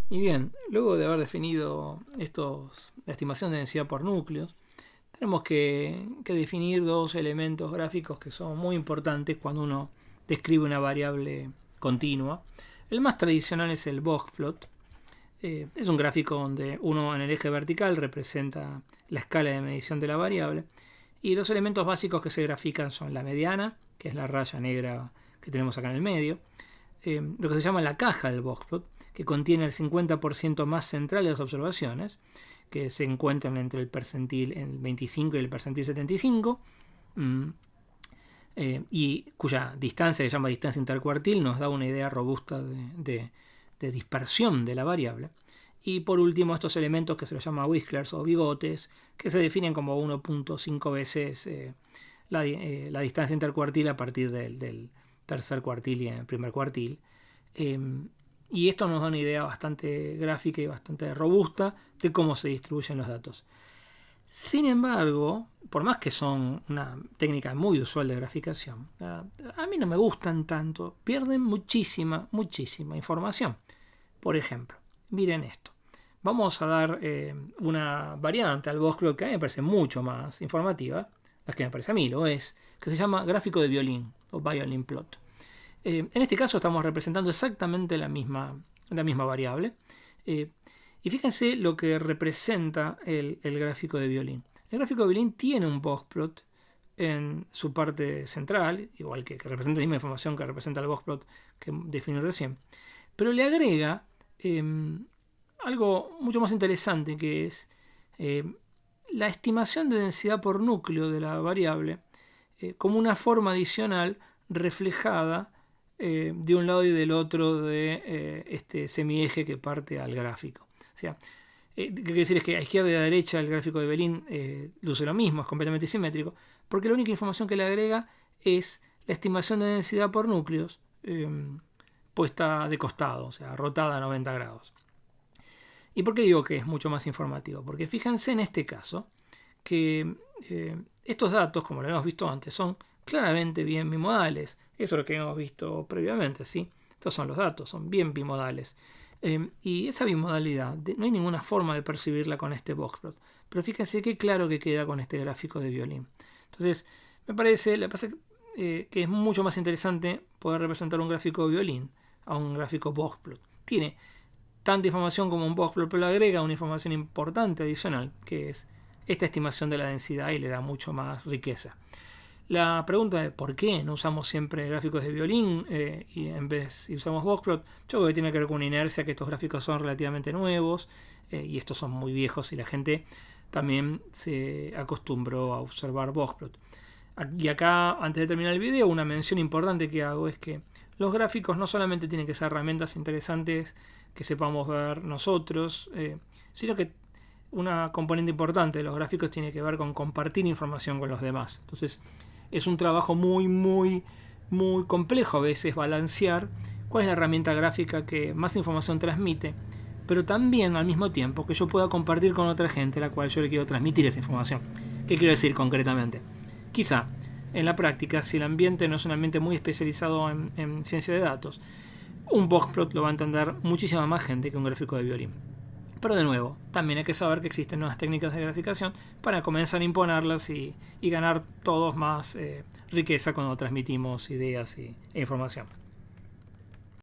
Y bien, luego de haber definido la estimación de densidad por núcleos, tenemos que definir dos elementos gráficos que son muy importantes cuando uno describe una variable continua. El más tradicional es el boxplot. Es un gráfico donde uno en el eje vertical representa la escala de medición de la variable y los elementos básicos que se grafican son la mediana, que es la raya negra que tenemos acá en el medio, lo que se llama la caja del boxplot, que contiene el 50% más central de las observaciones, que se encuentran entre el percentil 25 y el percentil 75, y cuya distancia, que se llama distancia intercuartil, nos da una idea robusta de dispersión de la variable. Y por último, estos elementos que se los llama whisklers o bigotes, que se definen como 1.5 veces la distancia intercuartil a partir del tercer cuartil y el primer cuartil. Y esto nos da una idea bastante gráfica y bastante robusta de cómo se distribuyen los datos. Sin embargo, por más que son una técnica muy usual de graficación, a mí no me gustan tanto, pierden muchísima información. Por ejemplo, miren esto. Vamos a dar una variante al boxplot que a mí me parece mucho más informativa, la que me parece a mí lo es, que se llama gráfico de violín o violin plot. En este caso estamos representando exactamente la misma variable. Y fíjense lo que representa el gráfico de violín. El gráfico de violín tiene un boxplot en su parte central, igual que representa la misma información que representa el boxplot que definí recién, pero le agrega algo mucho más interesante, que es la estimación de densidad por núcleo de la variable como una forma adicional reflejada de un lado y del otro de este semieje que parte al gráfico. O sea, ¿qué quiere decir? Es que a izquierda y a derecha el gráfico de Belin luce lo mismo, es completamente simétrico, porque la única información que le agrega es la estimación de densidad por núcleos puesta de costado, o sea, rotada a 90 grados. ¿Y por qué digo que es mucho más informativo? Porque fíjense en este caso que estos datos, como lo hemos visto antes, son claramente bien bimodales. Eso es lo que hemos visto previamente, ¿sí? Estos son los datos, son bien bimodales. Y esa bimodalidad, no hay ninguna forma de percibirla con este boxplot. Pero fíjense qué claro que queda con este gráfico de violín. Entonces, me parece que es mucho más interesante poder representar un gráfico de violín a un gráfico boxplot. Tiene tanta información como un boxplot, pero le agrega una información importante adicional, que es esta estimación de la densidad, y le da mucho más riqueza. La pregunta es ¿por qué no usamos siempre gráficos de violín y en vez de usamos boxplot? Yo creo que tiene que ver con una inercia, que estos gráficos son relativamente nuevos y estos son muy viejos y la gente también se acostumbró a observar boxplot. Y acá, antes de terminar el video, una mención importante que hago es que los gráficos no solamente tienen que ser herramientas interesantes que sepamos ver nosotros, sino que una componente importante de los gráficos tiene que ver con compartir información con los demás. Entonces, es un trabajo muy complejo a veces balancear cuál es la herramienta gráfica que más información transmite, pero también al mismo tiempo que yo pueda compartir con otra gente a la cual yo le quiero transmitir esa información. ¿Qué quiero decir concretamente? Quizá en la práctica, si el ambiente no es un ambiente muy especializado en ciencia de datos, un boxplot lo va a entender muchísima más gente que un gráfico de violín. Pero de nuevo, también hay que saber que existen nuevas técnicas de graficación para comenzar a imponerlas y ganar todos más riqueza cuando transmitimos ideas e información.